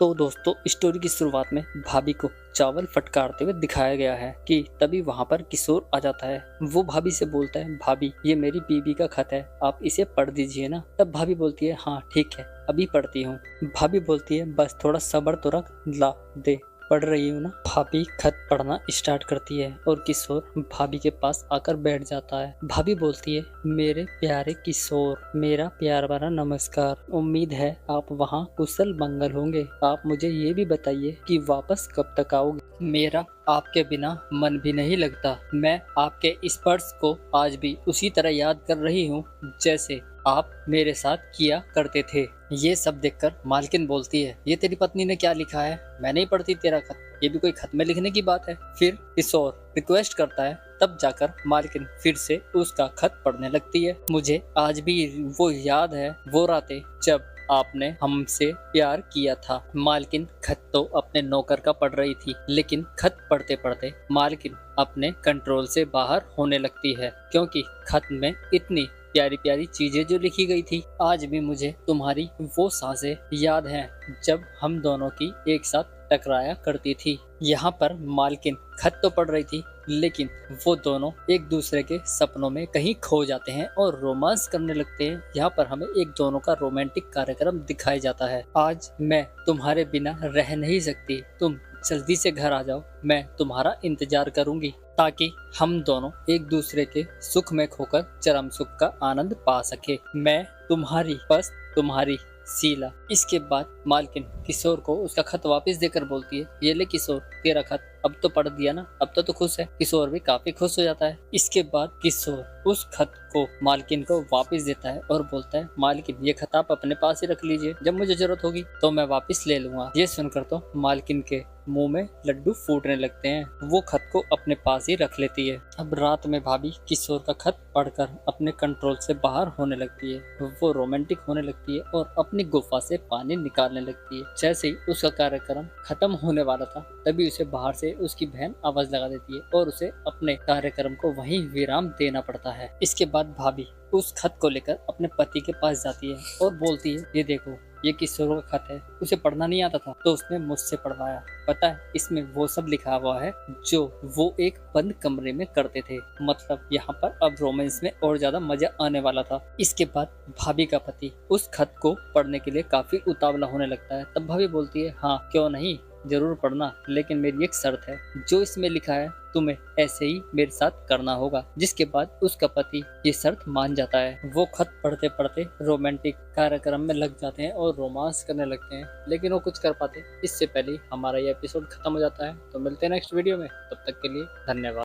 तो दोस्तों स्टोरी की शुरुआत में भाभी को चावल फटकारते हुए दिखाया गया है कि तभी वहां पर किशोर आ जाता है। वो भाभी से बोलता है, भाभी ये मेरी बीबी का खत है, आप इसे पढ़ दीजिए ना। तब भाभी बोलती है, हाँ ठीक है अभी पढ़ती हूँ। भाभी बोलती है, बस थोड़ा सब्र तो रख, ला दे, पढ़ रही हूँ ना। भाभी खत पढ़ना स्टार्ट करती है और किशोर भाभी के पास आकर बैठ जाता है। भाभी बोलती है, मेरे प्यारे किशोर, मेरा प्यार भरा नमस्कार। उम्मीद है आप वहाँ कुशल मंगल होंगे। आप मुझे ये भी बताइए कि वापस कब तक आओगे। मेरा आपके बिना मन भी नहीं लगता। मैं आपके स्पर्श को आज भी उसी तरह याद कर रही हूँ जैसे आप मेरे साथ किया करते थे। ये सब देखकर मालकिन बोलती है, ये तेरी पत्नी ने क्या लिखा है? मैं नहीं पढ़ती तेरा खत, ये भी कोई खत में लिखने की बात है। फिर किशोर रिक्वेस्ट करता है, तब जाकर मालकिन फिर से उसका खत पढ़ने लगती है। मुझे आज भी वो याद है, वो रातें जब आपने हमसे प्यार किया था। मालकिन खत तो अपने नौकर का पढ़ रही थी, लेकिन खत पढ़ते पढ़ते मालकिन अपने कंट्रोल से बाहर होने लगती है, क्योंकि खत में इतनी प्यारी प्यारी चीजें जो लिखी गई थी। आज भी मुझे तुम्हारी वो सांसें याद हैं जब हम दोनों की एक साथ टकराया करती थी। यहाँ पर मालकिन खत तो पढ़ रही थी, लेकिन वो दोनों एक दूसरे के सपनों में कहीं खो जाते हैं और रोमांस करने लगते हैं। यहाँ पर हमें एक दोनों का रोमांटिक कार्यक्रम दिखाया जाता है। आज मैं तुम्हारे बिना रह नहीं सकती, तुम जल्दी से घर आ जाओ, मैं तुम्हारा इंतजार करूंगी ताकि हम दोनों एक दूसरे के सुख में खोकर चरम सुख का आनंद पा सके। मैं तुम्हारी, बस तुम्हारी, शीला। इसके बाद मालकिन किशोर को उसका खत वापस देकर बोलती है, ये ले किशोर तेरा खत, अब तो पढ़ दिया ना, अब तो खुश है। किशोर भी काफी खुश हो जाता है। इसके बाद किशोर उस खत को मालकिन को वापस देता है और बोलता है, मालकिन ये खत आप अपने पास ही रख लीजिए, जब मुझे जरूरत होगी तो मैं वापस ले लूंगा। ये सुनकर तो मालकिन के मुंह में लड्डू फूटने लगते हैं। वो खत को अपने पास ही रख लेती है। अब रात में भाभी किशोर का खत पढ़कर अपने कंट्रोल से बाहर होने लगती है। वो रोमांटिक होने लगती है और अपनी गुफा से पानी निकालने लगती है। जैसे ही उसका कार्यक्रम खत्म होने वाला था, तभी उसे बाहर से उसकी बहन आवाज लगा देती है और उसे अपने कार्यक्रम को वहीं विराम देना पड़ता है। इसके बाद भाभी उस खत को लेकर अपने पति के पास जाती है और बोलती है, ये देखो ये किशोर का खत है, उसे पढ़ना नहीं आता था तो उसने मुझसे पढ़वाया। पता है इसमें वो सब लिखा हुआ है जो वो एक बंद कमरे में करते थे। मतलब यहाँ पर अब रोमांस में और ज्यादा मजा आने वाला था। इसके बाद भाभी का पति उस खत को पढ़ने के लिए काफी उतावला होने लगता है। तब भाभी बोलती है, हाँ क्यों नहीं, जरूर पढ़ना, लेकिन मेरी एक शर्त है, जो इसमें लिखा है तुम्हें ऐसे ही मेरे साथ करना होगा। जिसके बाद उसका पति ये शर्त मान जाता है। वो खत पढ़ते पढ़ते रोमांटिक कार्यक्रम में लग जाते हैं और रोमांस करने लगते हैं, लेकिन वो कुछ कर पाते इससे पहले हमारा ये एपिसोड खत्म हो जाता है। तो मिलते हैं नेक्स्ट वीडियो में, तब तक के लिए धन्यवाद।